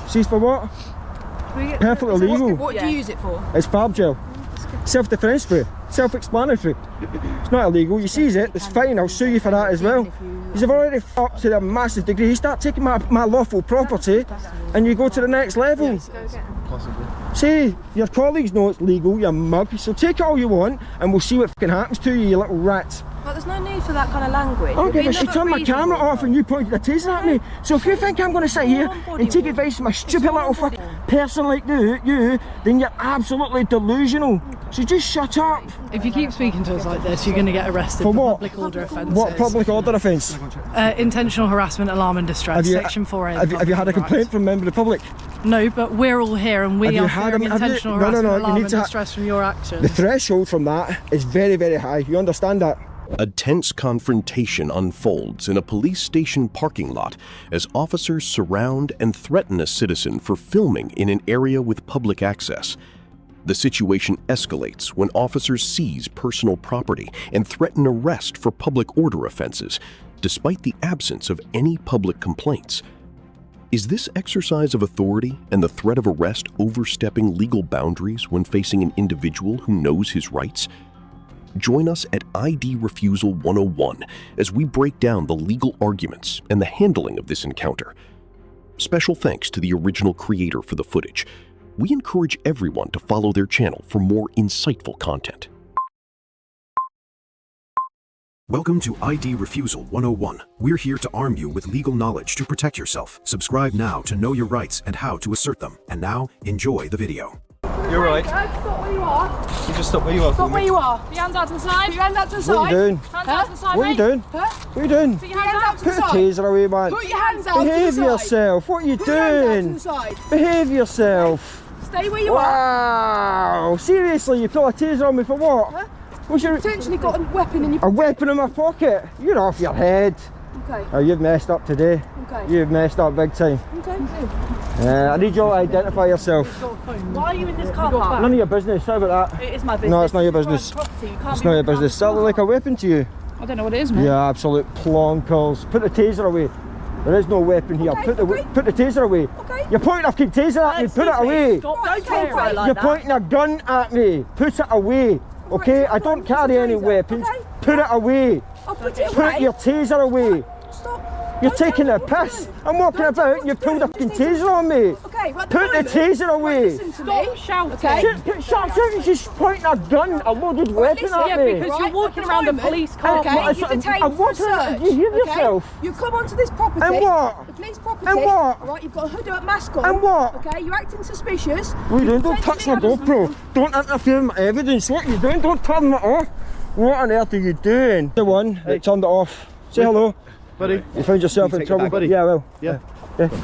See for what? Perfectly legal. What do you use it for? It's barb gel. Self-defense spray. Self-explanatory. It's not illegal. You seize it, it's fine. I'll sue you for that as well. Because I've already up to a massive degree. You start taking my lawful property and you go to the next level. Possibly. See, your colleagues know it's legal, you mug. So take it all you want and we'll see what fucking happens to you, you little rat. But there's no need for that kind of language. Okay, but she turned my camera off and you pointed a taser at me. So if you think I'm going to sit here and take advice from a stupid little fucking person like you, then you're absolutely delusional. So just shut up. If you keep speaking to us like this, you're going to get arrested for what? Public order offences. What public order offence? Intentional harassment, alarm and distress, Section 4A. Have you had a complaint from a member of the public? No, but we're all here and we are fearing intentional harassment, alarm and distress from your actions. The threshold from that is very, very high. You understand that? A tense confrontation unfolds in a police station parking lot as officers surround and threaten a citizen for filming in an area with public access. The situation escalates when officers seize personal property and threaten arrest for public order offenses, despite the absence of any public complaints. Is this exercise of authority and the threat of arrest overstepping legal boundaries when facing an individual who knows his rights? Join us at ID Refusal 101 as we break down the legal arguments and the handling of this encounter. Special thanks to the original creator for the footage. We encourage everyone to follow their channel for more insightful content. Welcome to ID Refusal 101. We're here to arm you with legal knowledge to protect yourself. Subscribe now to know your rights and how to assert them. And now, enjoy the video. You're right. Stop where you are. You just stop where you are. Stop where you are. Put your hands out to the side. Put your hands out to the side. What are you doing? Hands out to the side, What are you doing? Huh? What are you doing? Put your hands out to the Put a side. taser away, man. Put your hands out to the Behave side. yourself. What are you Put your hands out to doing? the side. Behave yourself. Stay where you are. Wow. Seriously, you pull a taser on me for what? Huh? What's your... Potentially got a weapon in your A weapon in my pocket? You're off your head. Okay. Oh, you've messed up today. Okay. You've messed up big time. Okay. I need you all to identify yourself. Why are you in this car park? None of your business. How about that? It is my business. No, it's not your business. It's not your business. Does that look like a weapon to you? I don't know what it is, man. Yeah, absolute plonkers. Put the taser away. There is no weapon here. Okay, Put the taser away. Okay. You're pointing a fucking taser at me. Put it away. Stop, don't talk right like You're that. pointing a gun at me. Put it away. Okay? I don't carry any weapons. Okay. Put it away. I'll put it away. Put your taser away. Stop. You're Don't taking tell a me what to piss. do. I'm walking Don't tell me about and you what to pulled do. a fucking Just need to- taser on me. Okay, right, Put the taser away. Listen to me. Shouting. Okay. Shut up, she's pointing a gun, a loaded weapon listen, at Yeah, me. because Right, you're walking at the around a moment, police car. Okay, What? you're detained I'm for watching it. search. You hear okay? yourself? You come onto this property. And what? The police property. And what? Right, you've got a hood up mask on. And what? Okay, you're acting suspicious. What are you doing? Don't touch my GoPro. Don't interfere with my evidence. What are you doing? Don't turn it off. What on earth are you doing? The one that turned it off. Say hello. Buddy. You found yourself in take it trouble. back, buddy? Yeah, well. Yeah.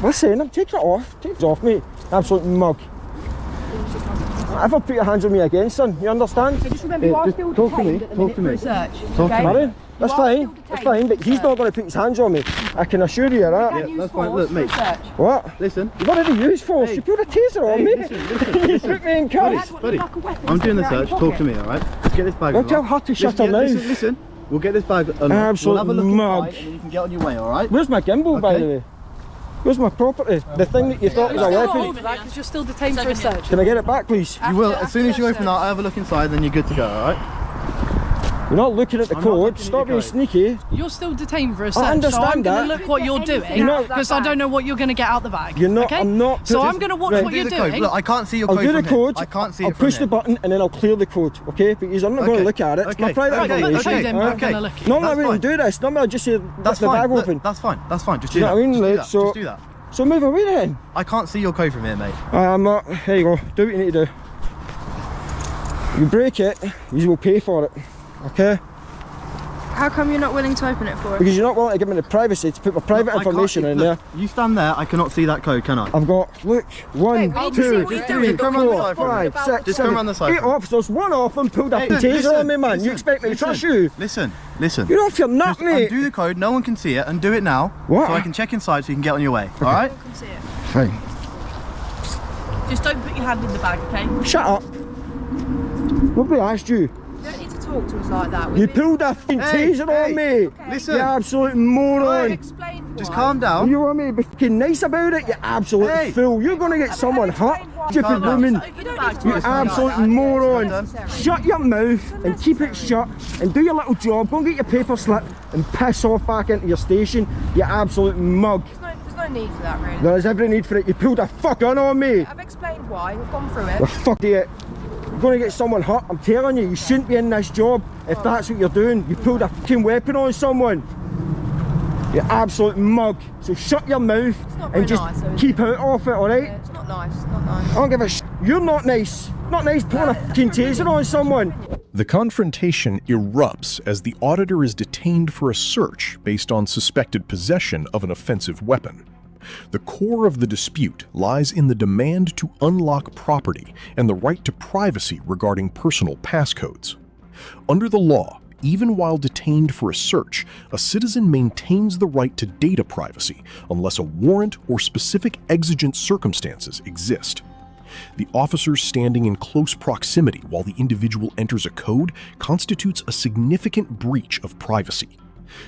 Listen, I'm taking it off. Take it off, mate. Absolute mug. Ever put your hands on me again, son? You understand? So just remember, you are just still talk to detained me, at the talk minute to for me. a search. Talk to okay? me. Martin, that's are fine. still That's detained fine, but for he's search. not going to put his hands on me. I can assure you of that. Can't use that's fine. force Look, for mate. search. What? Listen. You've already used force. Hey. You put a taser on me. Listen. You put me in cuffs. Buddy, I'm doing the search. Talk to me, alright? Let's get this bag. Don't tell her to shut her mouth. Listen. We'll get this bag unlocked. Absolute We'll have a look mug. inside and then you can get on your way, alright? Where's my gimbal, by Okay. the way? Where's my property? The thing that you thought was a weapon. Because you're still detained for a search. Can I get it back, please? You will. As soon as you open that, I have a look inside, then you're good to go, alright? You're not looking at the I'm not code. looking at Stop your being code. sneaky. You're still detained for a I search, so I'm understand going that. to look what you're doing, You're not- because I don't know what you're going to get out the bag. You're not. Okay? I'm not. So I'm going to watch Right. what Do you're the code. doing. Look, I can't see your I'll code do the from here. code. I can't see I'll it from push the here. button and then I'll clear the code. Okay? Because I'm not going to look at it. It's my Okay. private Okay. information. Okay. Then alright? I'm gonna look at it. Normally I That's wouldn't fine. do this. Normally I just say That's the fine. bag Look, open. that's fine. That's fine. Just Do do you know that. what I mean? Just do Like, that. so- Just do that. So move away then. I can't see your code from here, mate. Here you go. Do what you need to do. You break it, you will pay for it. Okay? How come you're not willing to open it for us? Because you're not willing to give me the privacy to put my private Look, I can't- information in look, there. You stand there, I cannot see that code, can I? I've got, look, one, we need to see two, what you're three, doing. Come around the 4, side for me. 5, 6, Just come 7, around the side 8 for me. officers, one of them pulled up Hey, a taser listen, on me, man. listen, You expect me to listen, trust you? Listen. You're off your nut, Just mate. undo the code, no one can see it, and do it now. What? So I can check inside so you can get on your way, alright? Come see it. Fine. Just don't put your hand in the bag, okay? Shut up. Nobody asked you. You don't need to talk to us like that. You pulled a fucking taser on me. Listen. You absolute moron. Explain Just calm down. You want me to be fucking nice about it? You absolute fool. You're going to get someone hurt. Stupid woman. You absolute moron. Shut your mouth and keep it shut and do your little job. Go and get your paper slip and piss off back into your station. You absolute mug. There's no need for that, really. There's every need for it. You pulled a fuck on me. I've explained why. We've gone through it. Well, fuck it. You're going to get someone hurt. I'm telling you, you shouldn't be in this job if that's what you're doing. You pulled a fucking weapon on someone. You absolute mug. So shut your mouth and just keep out of it, alright? Yeah, it's not nice. It's not nice. I don't give a shit. You're not nice. Not nice pulling a fucking taser on someone. The confrontation erupts as the auditor is detained for a search based on suspected possession of an offensive weapon. The core of the dispute lies in the demand to unlock property and the right to privacy regarding personal passcodes. Under the law, even while detained for a search, a citizen maintains the right to data privacy unless a warrant or specific exigent circumstances exist. The officers standing in close proximity while the individual enters a code constitutes a significant breach of privacy.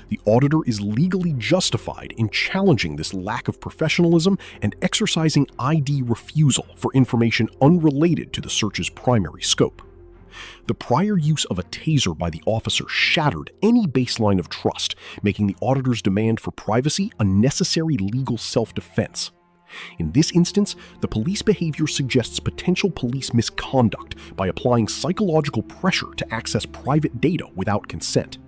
The auditor is legally justified in challenging this lack of professionalism and exercising ID refusal for information unrelated to the search's primary scope. The prior use of a taser by the officer shattered any baseline of trust, making the auditor's demand for privacy a necessary legal self-defense. In this instance, the police behavior suggests potential police misconduct by applying psychological pressure to access private data without consent.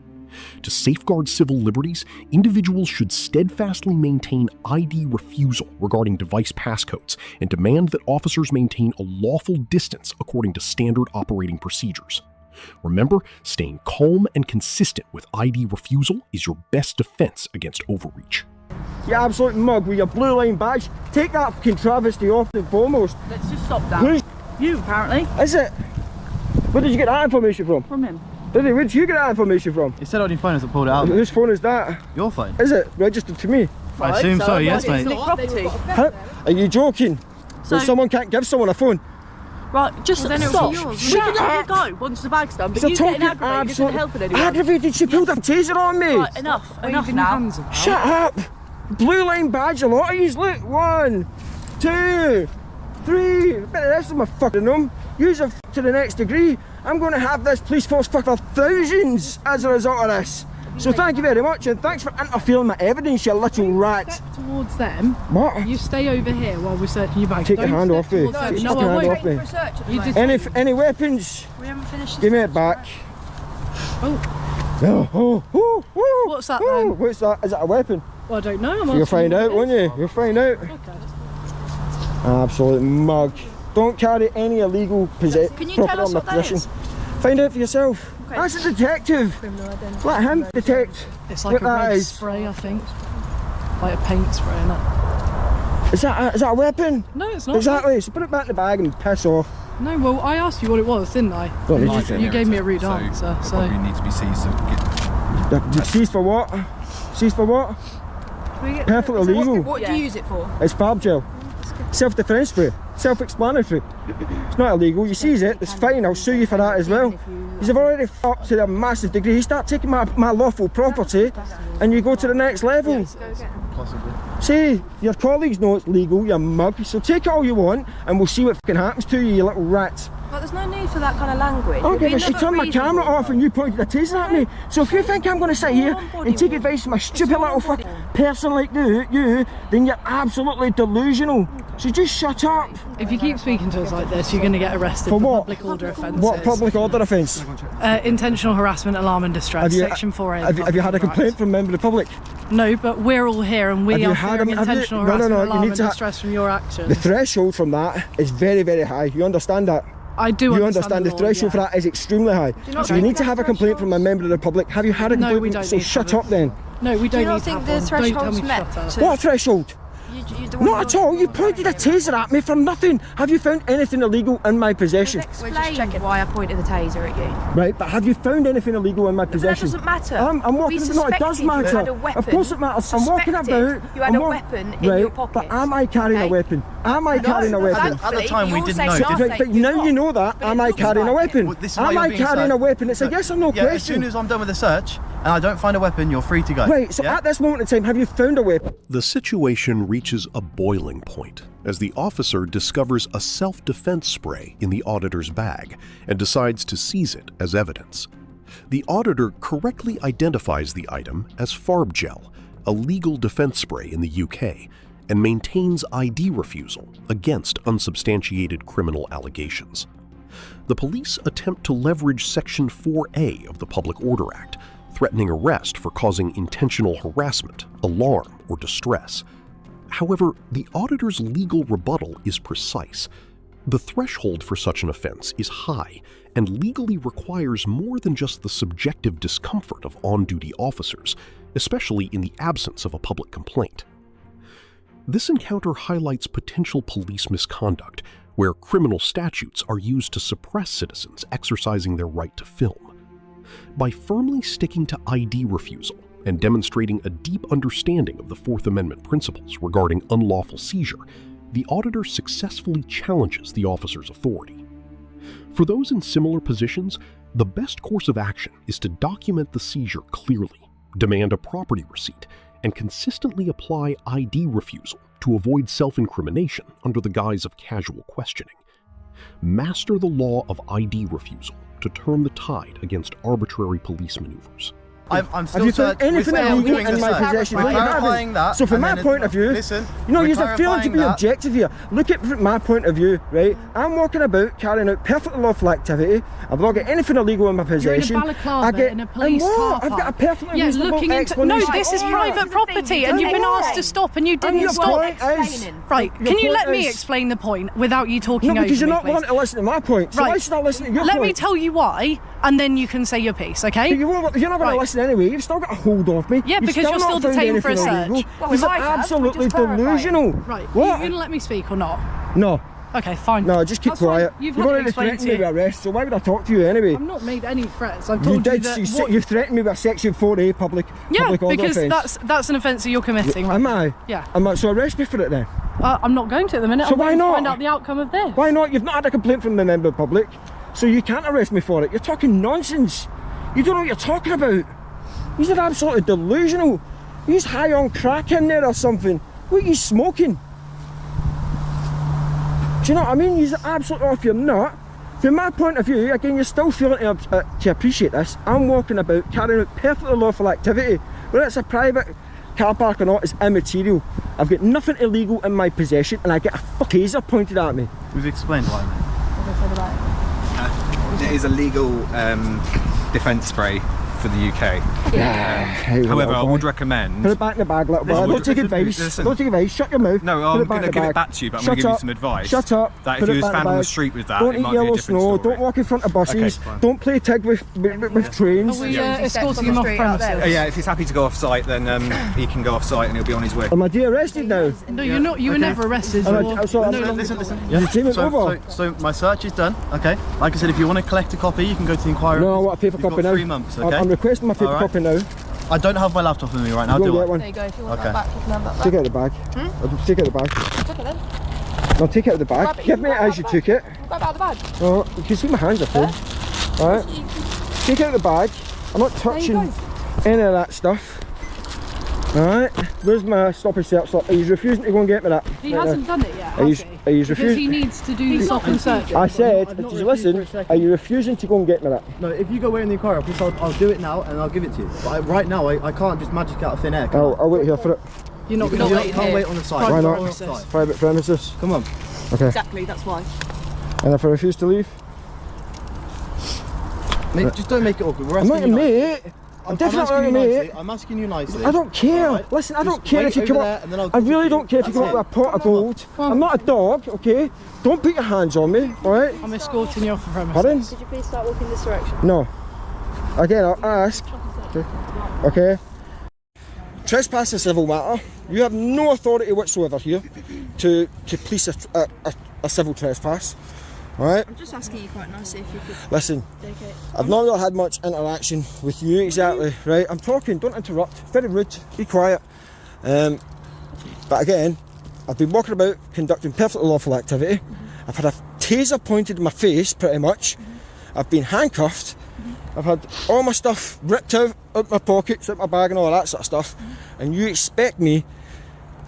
To safeguard civil liberties, individuals should steadfastly maintain ID refusal regarding device passcodes and demand that officers maintain a lawful distance according to standard operating procedures. Remember, staying calm and consistent with ID refusal is your best defense against overreach. You absolute mug with your blue line badge. Take that fucking travesty off and foremost. Let's just stop that. Who's You, apparently. is it? Where did you get that information from? From him. Where did you get that information from? It said on your phone as I pulled it out. Whose phone is that? Your phone? Is it registered to me? I assume so, yes, mate. Property. Huh? Are you joking? So someone can't give someone a phone? Right, just Well, then it'll stop. be yours, We wouldn't can it? let you go once the bag's done, but So you getting aggravated isn't helping anyone. aggravated. She pulled a taser on me. Right, enough Waving now. your hands about. Shut up. Blue line badge, a lot of yous. Look, 1, 2, 3. I bet the rest of them are fucking them. Use it to the next degree. I'm going to have this police force fuck for thousands as a result of this. So thank you very much, and thanks for interfering with my evidence, you little rat. Step towards them. What? You stay over here while we're searching your bag. Take your Don't hand step off me. towards them. Take No, your I hand won't. off me. For a search at the You moment. did. Any weapons? We haven't finished Give me it back. Oh, Oh. What's that then? What's that? Is it a weapon? well, I don't know. I'm You'll asking find what out, it won't is. you? You'll find out. Okay. Absolute mug. Don't carry any illegal Can you tell property us on my what that possession. is? Find out for yourself. Okay. That's a detective. Let him detect It's what like a that red is. spray, I think. Like a paint spray, innit? Is that a weapon? No, it's not. Exactly. So put it back in the bag and piss off. No, well, I asked you what it was, didn't I? Don't need You, to. you gave me a rude answer, so. Probably needs to be seized so get Seized for what? Seized for what? Perfectly legal. What do you use it for? It's barb gel. Self-defense spray. Self-explanatory. It's not illegal. You seize it, it's fine. I'll sue you for that as well. You've already fucked to a massive degree. You start taking my lawful property and you go to the next level. Possibly. See, your colleagues know it's legal, you mug. So take it all you want and we'll see what fucking happens to you, you little rat. Like, there's no need for that kind of language. I don't give a shit. Turn my camera off and you pointed a taser at me. So if you think I'm going to sit here and take advice from a stupid little fucking person like you, then you're absolutely delusional. So just shut up. If you keep speaking to us like this, you're going to get arrested For what? public order offences. What public order offence? Intentional harassment, alarm and distress, section 4A. Have you had a complaint from a member of the public? No, but we're all here and we Have you are had fearing have you- intentional no, harassment, you alarm need and to distress from your actions. The threshold from that is very, very high. You understand that? I do You understand understand the law, threshold for yeah. that is extremely high. So you need to have a complaint from a member of the public. Have you had a No, complaint? we don't So need to shut have up then. No, we don't Do you not need to think have the one. Don't tell threshold's me met? shut up. What threshold? Not at all. You pointed a taser at me for nothing. Have you found anything illegal in my possession? We're just checking why I pointed the taser at you. Right, but have you found anything illegal in my But that possession? doesn't matter. I'm walking We about. No, it does suspected you matter. had a weapon. Of course it matters. I'm walking about. Suspected you had a weapon in your pocket. But am I carrying a Okay. weapon? Am I carrying a weapon? At the time, we didn't know, So, did we? but now you know that. But Am it I looks carrying a like it. weapon? Well, this is why Am you're I being carrying a searched. weapon? It's a yes or no Yeah, as soon question. as I'm done with the search, and I don't find a weapon, you're free to go. Right, so at this moment in time, have you found a weapon? The situation reaches a boiling point as the officer discovers a self-defense spray in the auditor's bag and decides to seize it as evidence. The auditor correctly identifies the item as Farb Gel, a legal defense spray in the UK, and maintains ID refusal against unsubstantiated criminal allegations. The police attempt to leverage Section 4A of the Public Order Act, threatening arrest for causing intentional harassment, alarm, or distress. However, the auditor's legal rebuttal is precise. The threshold for such an offense is high and legally requires more than just the subjective discomfort of on-duty officers, especially in the absence of a public complaint. This encounter highlights potential police misconduct, where criminal statutes are used to suppress citizens exercising their right to film. By firmly sticking to ID refusal and demonstrating a deep understanding of the Fourth Amendment principles regarding unlawful seizure, the auditor successfully challenges the officer's authority. For those in similar positions, the best course of action is to document the seizure clearly, demand a property receipt, and consistently apply ID refusal to avoid self-incrimination under the guise of casual questioning. Master the law of ID refusal to turn the tide against arbitrary police maneuvers. I'm still have you found anything illegal in my possession? We're clarifying that. So from my point of view, listen, you know, you're failing to be objective here. Look at from my point of view, right? I'm walking about carrying out perfectly lawful activity. I've not got anything illegal in my possession. You're in a balaclava in a police car park. I've got a perfectly reasonable explanation. No, this is private property, and you've been asked to stop, and you didn't stop. Right? Can you let me explain the point without you talking over me? No, because you're not wanting to listen to my point. So why should I listen to your point? Let me tell you why, and then you can say your piece, okay? You're not going to listen anyway. You've still got a hold of me. Yeah, because you're still detained for a search. This is absolutely delusional. Right, what? Are you going to let me speak or not? No. Okay, fine. No, just keep quiet. You've already threatened me with arrest, so why would I talk to you anyway? I've not made any threats. I've told you that... You threatened me with a Section 4A public order because offence. that's an offence that you're committing. Right? Am I? Yeah. So arrest me for it then? I'm not going to at the minute. So why not? Find out the outcome of this. Why not? You've not had a complaint from the member of the public, so you can't arrest me for it. You're talking nonsense. You don't know what you're talking about. You're absolutely delusional. You're high on crack in there or something. What are you smoking? Do you know what I mean? You're absolutely off your nut. From my point of view, again, you're still feeling to appreciate this. I'm walking about carrying out perfectly lawful activity. Whether it's a private car park or not is immaterial. I've got nothing illegal in my possession and I get a taser pointed at me. We've explained why. It is a legal defence spray for the UK. However, I would recommend... Put it back in the bag, little boy. Don't take advice. Don't take advice. Shut your mouth. No, I'm going to give it back to you, but I'm going to give you some advice. Shut up. That if you was found on the street with that, don't it eat might be a yellow different snow. story. Don't walk in front of buses. Don't play tag with trains. Are we escorting him off premises? Yeah, if he's happy to go off site, then he can go off site and he'll be on his way. Am I arrested now? No, you're not. You were never arrested. Listen. So my search is done. Okay. Like I said, if you want to collect a copy, you can go to the inquiry. No, I want a paper copy now. 3 months. Okay. I'm requesting my paper copy now. I don't have my laptop with me right now, do I? There you go, if you want that back, you can have that back. Take it out of the bag. I'll take it out of the bag. Took it then. No, take it out of the bag. Give me it as you took it. Grab it out of the bag. Oh, you can see my hands are full. Alright. Take it out of the bag. I'm not touching any of that stuff. Alright. Where's my stop and search slip? Are you refusing to go and get me that? He hasn't done it yet, Are you because refusing? he needs to do the stop and search. I said, did you listen? Are you refusing to go and get me that? No, if you go away in the inquiry office, I'll do it now and I'll give it to you. But right now, I can't just magic out of thin air. I'll wait here for it. You're not You can't wait on the side. Why not? Private premises. Come on. Okay. Exactly, that's why. And if I refuse to leave? Mate, just don't make it awkward. I'm not your mate. I'm definitely not your mate. I'm asking you nicely. I don't care. Right. Listen, I don't Just care if you wait come over up. there and then I'll I really don't care if you come up with a pot of gold. I'm not a dog, okay? Don't put your hands on me, alright? I'm escorting you off the premises. Pardon? Could you please start walking this direction? No. Again, I'll ask. Okay. Trespass is a civil matter. You have no authority whatsoever here to police a civil trespass. Alright? I'm just asking you quite nicely if you could... Listen, I've not really had much interaction with you exactly, right? I'm talking, don't interrupt. Very rude, be quiet. But again, I've been walking about conducting perfectly lawful activity. I've had a taser pointed in my face, pretty much. I've been handcuffed, I've had all my stuff ripped out my pockets, out my bag and all that sort of stuff, and you expect me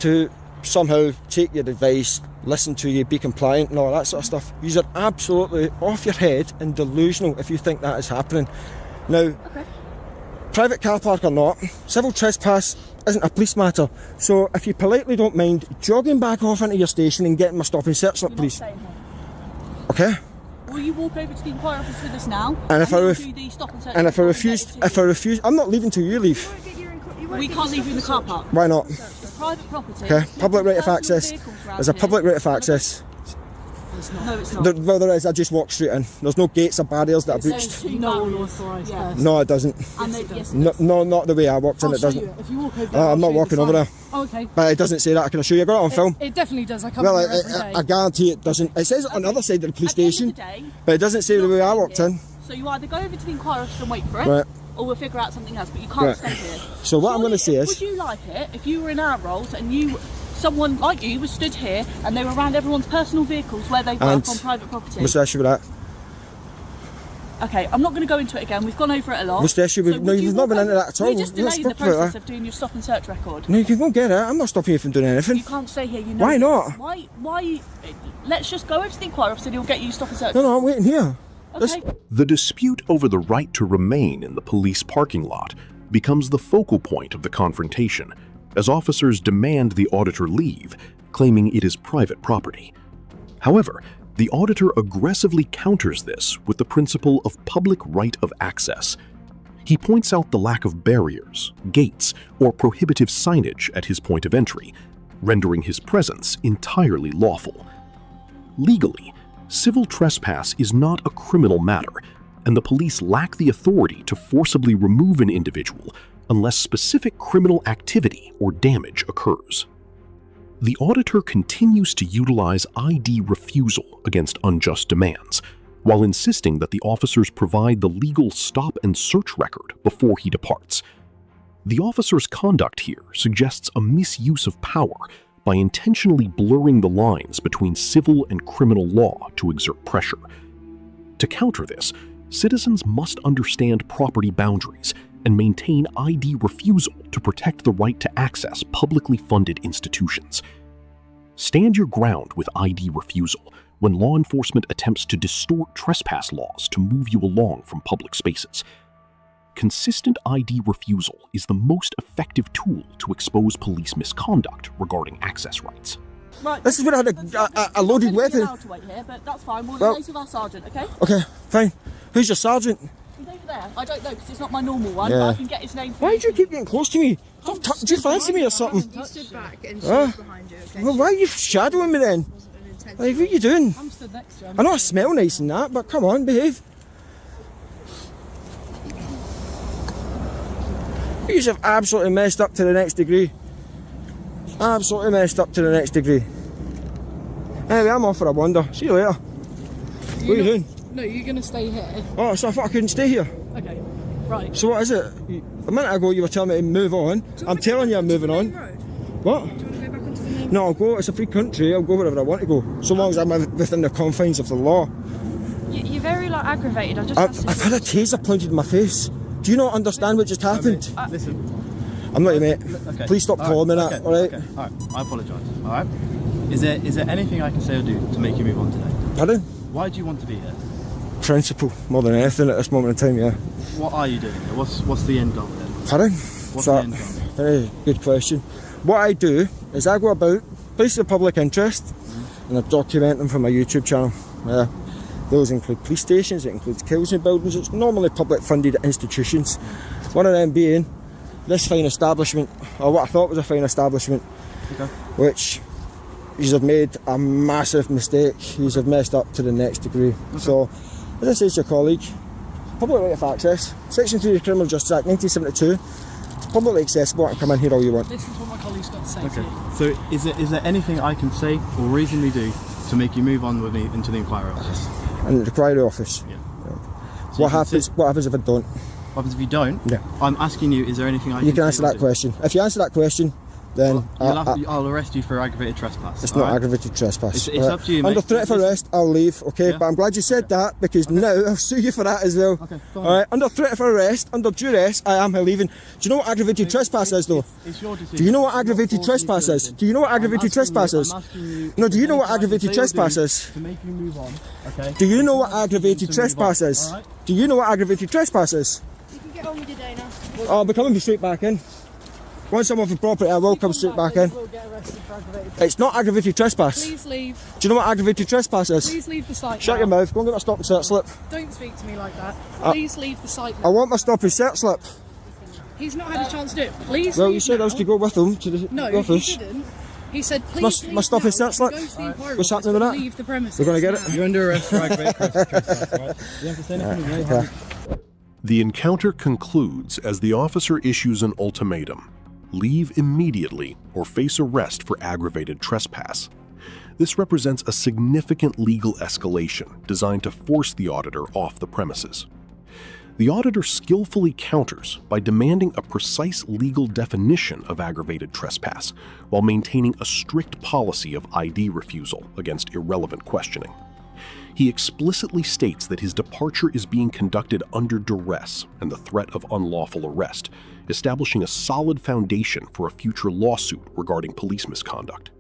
to somehow take your advice, listen to you, be compliant and all that sort of stuff. You are absolutely off your head and delusional if you think that is happening. Now, private car park or not, civil trespass isn't a police matter. So if you politely don't mind jogging back off into your station and getting my stop and search slip, please. Okay? Will you walk over to the inquiry office with us now? And if I refuse, I'm not leaving till you leave. We can't leave you in the car park. Why not? It's private property. Okay, public right of access. There's a public right of access. No, it's not. Well, there is. I just walk straight in. There's no gates or barriers that are breached. No unauthorised person. No, it doesn't. Yes, No, not the way I walked in. It doesn't. If you walk over there, I'm not walking over there. Oh, okay. But it doesn't say that. I can assure you. I got it on film. It definitely does. I come Well, here every day. I guarantee it doesn't. It says it on the other side of the police station, but it doesn't say the way I walked in. So you either go over to the inquiry office and wait for it, Right. or we'll figure out something else. But you can't stay here. So what I'm going to say is, would you like it if you were in our roles and someone like you was stood here and they were around everyone's personal vehicles where they work on private property? What's the issue with that? Okay, I'm not going to go into it again. We've gone over it a lot. What's the issue with? No, you've not been into that at all. We just delayed the process of doing your stop and search record. No, you can go get it. I'm not stopping you from doing anything. You can't stay here. You know. Why not? Why? Let's just go over to the inquiry office and he'll get you stop and search. No, I'm waiting here. Okay. The dispute over the right to remain in the police parking lot becomes the focal point of the confrontation, as officers demand the auditor leave, claiming it is private property. However, the auditor aggressively counters this with the principle of public right of access. He points out the lack of barriers, gates, or prohibitive signage at his point of entry, rendering his presence entirely lawful. Legally, civil trespass is not a criminal matter, and the police lack the authority to forcibly remove an individual unless specific criminal activity or damage occurs. The auditor continues to utilize ID refusal against unjust demands, while insisting that the officers provide the legal stop and search record before he departs. The officer's conduct here suggests a misuse of power by intentionally blurring the lines between civil and criminal law to exert pressure. To counter this, citizens must understand property boundaries and maintain ID refusal to protect the right to access publicly funded institutions. Stand your ground with ID refusal when law enforcement attempts to distort trespass laws to move you along from public spaces. Consistent ID refusal is the most effective tool to expose police misconduct regarding access rights. Right, this is when I had a loaded weapon. To wait here, but that's fine. We'll liaise with our sergeant, okay? Okay, fine. Who's your sergeant? He's over there. I don't know because it's not my normal one. Yeah. But I can get his name. Why do you keep getting close to me? Do you fancy me or something? You stood back and she was behind you, okay? Well, why are you shadowing me then? Like, what are you doing? I'm stood next to him. I know I smell nice and that, but come on, behave. You have absolutely messed up to the next degree. Absolutely messed up to the next degree. Anyway, I'm off for a wander. See you later. What are you doing? No, you're going to stay here. Oh, so I thought I couldn't stay here. Okay, right. So what is it? A minute ago you were telling me to move on. I'm telling you I'm moving on. What? Do you want to go back onto the main No, I'll go. It's a free country. I'll go wherever I want to go, so long as I'm within the confines of the law. You're very aggravated. I've had a taser pointed in my face. Do you not understand what just happened? Listen. I'm not your mate. Okay. Please stop calling me that, alright? Okay. Alright, I apologise. Alright? Is there anything I can say or do to make you move on today? Pardon? Why do you want to be here? Principle, more than anything at this moment in time, yeah. What are you doing here? What's the end goal then? Pardon? What's the end goal? Very good question. What I do is I go about places of public interest and I document them for my YouTube channel. Yeah. Those include police stations, it includes housing buildings, it's normally public funded institutions. One of them being this fine establishment, or what I thought was a fine establishment, which you have made a massive mistake, you have messed up to the next degree. So, as I said to your colleague, public right of access, Section 3 of the Criminal Justice Act 1972, it's publicly accessible and come in here all you want. This is what my colleague's got to say to Okay, you. so is there anything I can say or reasonably do to make you move on with me into the inquiry office? And the inquiry office. Yeah. So what happens if I don't? What happens if you don't? Yeah. I'm asking you, is there anything I can You can answer say or that do? question. If you answer that question, then I'll arrest you for aggravated trespass. It's not aggravated trespass. It's up to you, mate. Under threat of arrest, I'll leave, okay? Yeah. But I'm glad you said that, because now I'll sue you for that as well. Okay, go on. Alright, under threat of arrest, under duress, I am leaving. Do you know what aggravated trespass is, though? It's your decision. Do you know what aggravated trespass is? Do you know what aggravated trespass is? No, do you know what aggravated trespass is? To make you move on, okay? Do you know what aggravated trespass is? Alright? Do you know what aggravated trespass is? You can get on with your day now. I'll be coming straight back in. Once I'm off the property, I will come straight back in. It's not aggravated trespass. Please leave. Do you know what aggravated trespass is? Please leave the site. Shut your mouth. Go and get my stop and search slip. Don't speak to me like that. Please leave the site. I want my stop and search slip. He's not had a chance to do it. Please. Well, leave you said now. I was to go with him to the No, office. he didn't. He said, please. My stop and search slip. What's happening with that? Leave the premises. We're going to get now. it. You're under arrest for aggravated trespass, right? You have to say anything. Okay. The encounter concludes as the officer issues an ultimatum: leave immediately or face arrest for aggravated trespass. This represents a significant legal escalation designed to force the auditor off the premises. The auditor skillfully counters by demanding a precise legal definition of aggravated trespass while maintaining a strict policy of ID refusal against irrelevant questioning. He explicitly states that his departure is being conducted under duress and the threat of unlawful arrest, establishing a solid foundation for a future lawsuit regarding police misconduct.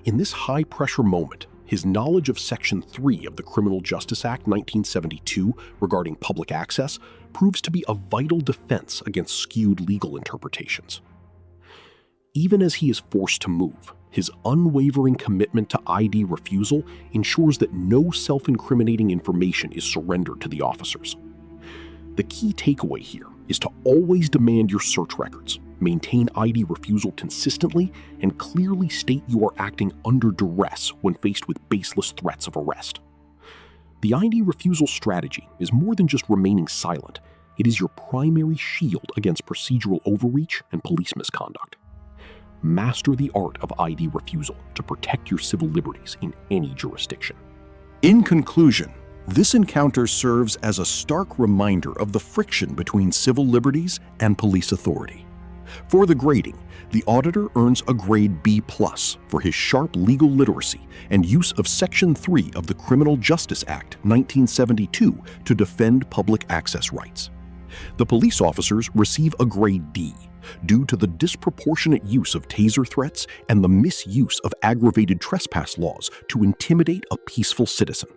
In this high-pressure moment, his knowledge of Section 3 of the Criminal Justice Act 1972 regarding public access proves to be a vital defense against skewed legal interpretations. Even as he is forced to move, his unwavering commitment to ID refusal ensures that no self-incriminating information is surrendered to the officers. The key takeaway here is to always demand your search records, maintain ID refusal consistently, and clearly state you are acting under duress when faced with baseless threats of arrest. The ID refusal strategy is more than just remaining silent. It is your primary shield against procedural overreach and police misconduct. Master the art of ID refusal to protect your civil liberties in any jurisdiction. In conclusion, this encounter serves as a stark reminder of the friction between civil liberties and police authority. For the grading, the auditor earns a grade B+ for his sharp legal literacy and use of Section 3 of the Criminal Justice Act 1972 to defend public access rights. The police officers receive a grade D due to the disproportionate use of taser threats and the misuse of aggravated trespass laws to intimidate a peaceful citizen.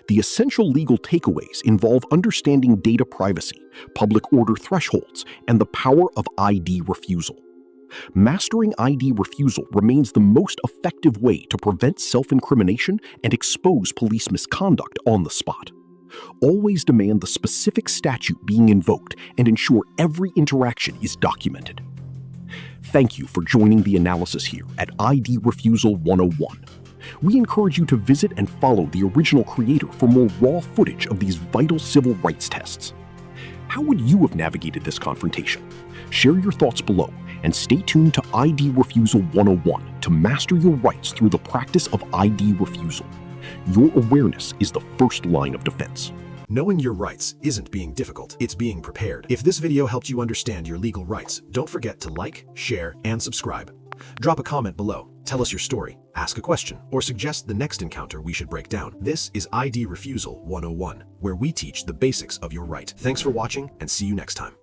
The essential legal takeaways involve understanding data privacy, public order thresholds, and the power of ID refusal. Mastering ID refusal remains the most effective way to prevent self-incrimination and expose police misconduct on the spot. Always demand the specific statute being invoked and ensure every interaction is documented. Thank you for joining the analysis here at ID Refusal 101. We encourage you to visit and follow the original creator for more raw footage of these vital civil rights tests. How would you have navigated this confrontation? Share your thoughts below and stay tuned to ID Refusal 101 to master your rights through the practice of ID refusal. Your awareness is the first line of defense. Knowing your rights isn't being difficult, it's being prepared. If this video helped you understand your legal rights, don't forget to like, share, and subscribe. Drop a comment below, tell us your story, ask a question, or suggest the next encounter we should break down. This is ID Refusal 101, where we teach the basics of your right. Thanks for watching, and see you next time.